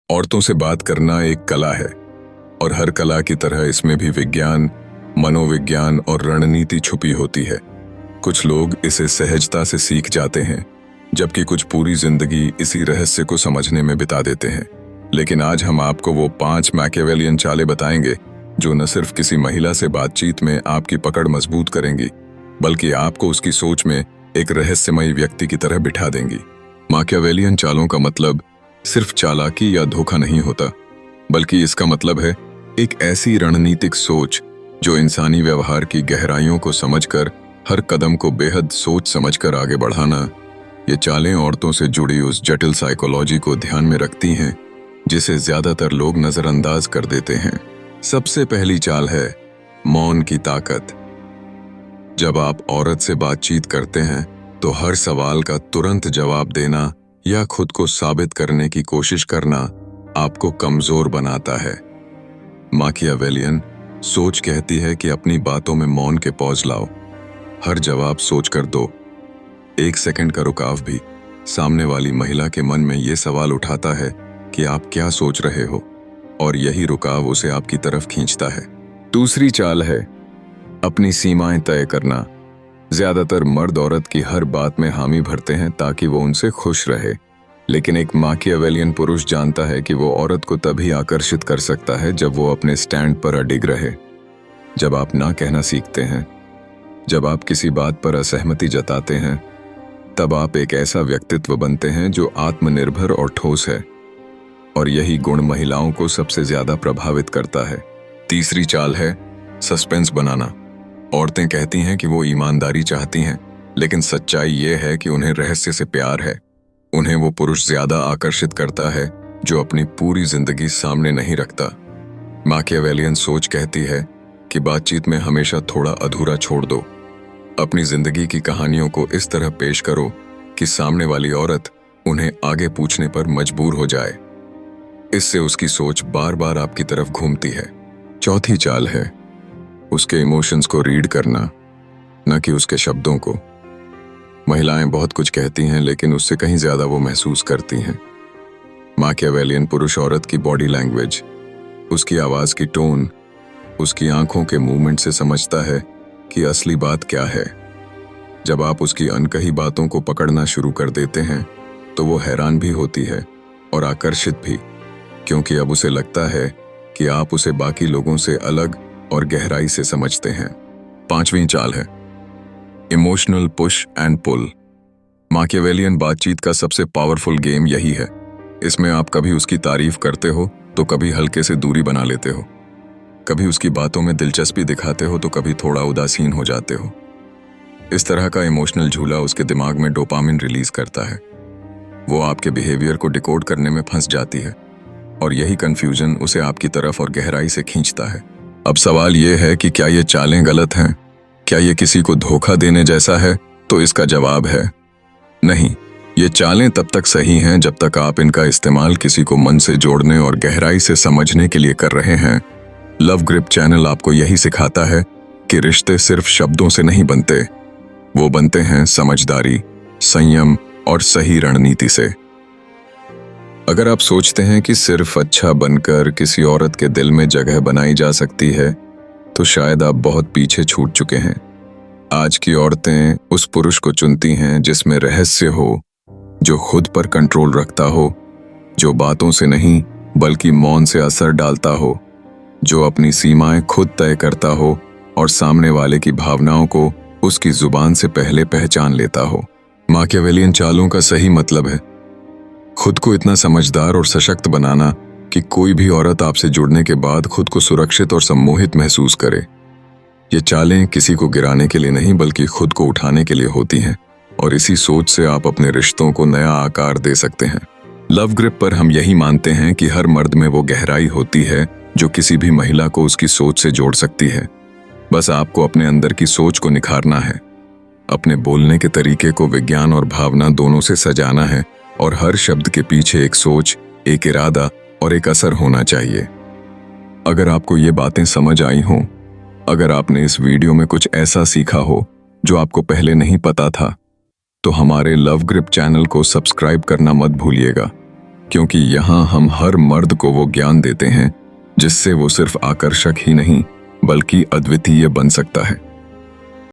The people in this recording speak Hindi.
औरतों से बात करना एक कला है और हर कला की तरह इसमें भी विज्ञान, मनोविज्ञान और रणनीति छुपी होती है। कुछ लोग इसे सहजता से सीख जाते हैं, जबकि कुछ पूरी जिंदगी इसी रहस्य को समझने में बिता देते हैं। लेकिन आज हम आपको वो 5 मैकियावेलियन चालें बताएंगे जो न सिर्फ किसी महिला से बातचीत में आपकी पकड़ मजबूत करेंगी, बल्कि आपको उसकी सोच में एक रहस्यमयी व्यक्ति की तरह बिठा देंगी। मैकियावेलियन चालों का मतलब सिर्फ चालाकी या धोखा नहीं होता, बल्कि इसका मतलब है एक ऐसी रणनीतिक सोच जो इंसानी व्यवहार की गहराइयों को समझकर हर कदम को बेहद सोच समझकर आगे बढ़ाना। ये चालें औरतों से जुड़ी उस जटिल साइकोलॉजी को ध्यान में रखती हैं जिसे ज्यादातर लोग नजरअंदाज कर देते हैं। सबसे पहली चाल है मौन की ताकत। जब आप औरत से बातचीत करते हैं तो हर सवाल का तुरंत जवाब देना या खुद को साबित करने की कोशिश करना आपको कमजोर बनाता है। मैकियावेलियन सोच कहती है कि अपनी बातों में मौन के पॉज लाओ, हर जवाब सोचकर दो। 1 सेकंड का रुकाव भी सामने वाली महिला के मन में ये सवाल उठाता है कि आप क्या सोच रहे हो, और यही रुकाव उसे आपकी तरफ खींचता है। दूसरी चाल है अपनी सीमाएं तय करना। ज्यादातर मर्द औरत की हर बात में हामी भरते हैं ताकि वो उनसे खुश रहे, लेकिन एक मैकियावेलियन पुरुष जानता है कि वो औरत को तभी आकर्षित कर सकता है जब वो अपने स्टैंड पर अडिग रहे। जब आप ना कहना सीखते हैं, जब आप किसी बात पर असहमति जताते हैं, तब आप एक ऐसा व्यक्तित्व बनते हैं जो आत्मनिर्भर और ठोस है, और यही गुण महिलाओं को सबसे ज्यादा प्रभावित करता है। तीसरी चाल है सस्पेंस बनाना। औरतें कहती हैं कि वो ईमानदारी चाहती हैं, लेकिन सच्चाई ये है कि उन्हें रहस्य से प्यार है। उन्हें वो पुरुष ज्यादा आकर्षित करता है जो अपनी पूरी जिंदगी सामने नहीं रखता। मैकियावेलियन सोच कहती है कि बातचीत में हमेशा थोड़ा अधूरा छोड़ दो। अपनी जिंदगी की कहानियों को इस तरह पेश करो कि सामने वाली औरत उन्हें आगे पूछने पर मजबूर हो जाए। इससे उसकी सोच बार बार आपकी तरफ घूमती है। चौथी चाल है उसके इमोशंस को रीड करना, न कि उसके शब्दों को। महिलाएं बहुत कुछ कहती हैं, लेकिन उससे कहीं ज्यादा वो महसूस करती हैं। मैकियावेलियन पुरुष औरत की बॉडी लैंग्वेज, उसकी आवाज की टोन, उसकी आंखों के मूवमेंट से समझता है कि असली बात क्या है। जब आप उसकी अनकही बातों को पकड़ना शुरू कर देते हैं तो वो हैरान भी होती है और आकर्षित भी, क्योंकि अब उसे लगता है कि आप उसे बाकी लोगों से अलग और गहराई से समझते हैं। 5वीं चाल है emotional push and pull. Machiavellian बातचीत का सबसे पावरफुल गेम यही है। इसमें आप कभी उसकी तारीफ करते हो तो कभी हल्के से दूरी बना लेते हो, कभी उसकी बातों में दिलचस्पी दिखाते हो तो कभी थोड़ा उदासीन हो जाते हो। इस तरह का इमोशनल झूला उसके दिमाग में डोपामिन रिलीज करता है। वो आपके बिहेवियर को डिकोड करने में फंस जाती है, और यही कंफ्यूजन उसे आपकी तरफ और गहराई से खींचता है। अब सवाल ये है कि क्या ये चालें गलत हैं? क्या ये किसी को धोखा देने जैसा है? तो इसका जवाब है नहीं। ये चालें तब तक सही हैं जब तक आप इनका इस्तेमाल किसी को मन से जोड़ने और गहराई से समझने के लिए कर रहे हैं। लव ग्रिप चैनल आपको यही सिखाता है कि रिश्ते सिर्फ शब्दों से नहीं बनते, वो बनते हैं समझदारी, संयम और सही रणनीति से। अगर आप सोचते हैं कि सिर्फ अच्छा बनकर किसी औरत के दिल में जगह बनाई जा सकती है, तो शायद आप बहुत पीछे छूट चुके हैं। आज की औरतें उस पुरुष को चुनती हैं जिसमें रहस्य हो, जो खुद पर कंट्रोल रखता हो, जो बातों से नहीं बल्कि मौन से असर डालता हो, जो अपनी सीमाएं खुद तय करता हो और सामने वाले की भावनाओं को उसकी जुबान से पहले पहचान लेता हो। मैकियावेलियन चालों का सही मतलब है खुद को इतना समझदार और सशक्त बनाना कि कोई भी औरत आपसे जुड़ने के बाद खुद को सुरक्षित और सम्मोहित महसूस करे। ये चालें किसी को गिराने के लिए नहीं बल्कि खुद को उठाने के लिए होती हैं, और इसी सोच से आप अपने रिश्तों को नया आकार दे सकते हैं। लव ग्रिप पर हम यही मानते हैं कि हर मर्द में वो गहराई होती है जो किसी भी महिला को उसकी सोच से जोड़ सकती है। बस आपको अपने अंदर की सोच को निखारना है, अपने बोलने के तरीके को विज्ञान और भावना दोनों से सजाना है, और हर शब्द के पीछे एक सोच, एक इरादा और एक असर होना चाहिए। अगर आपको ये बातें समझ आई हों, अगर आपने इस वीडियो में कुछ ऐसा सीखा हो जो आपको पहले नहीं पता था, तो हमारे लव ग्रिप चैनल को सब्सक्राइब करना मत भूलिएगा। क्योंकि यहाँ हम हर मर्द को वो ज्ञान देते हैं जिससे वो सिर्फ आकर्षक ही नहीं बल्कि अद्वितीय बन सकता है।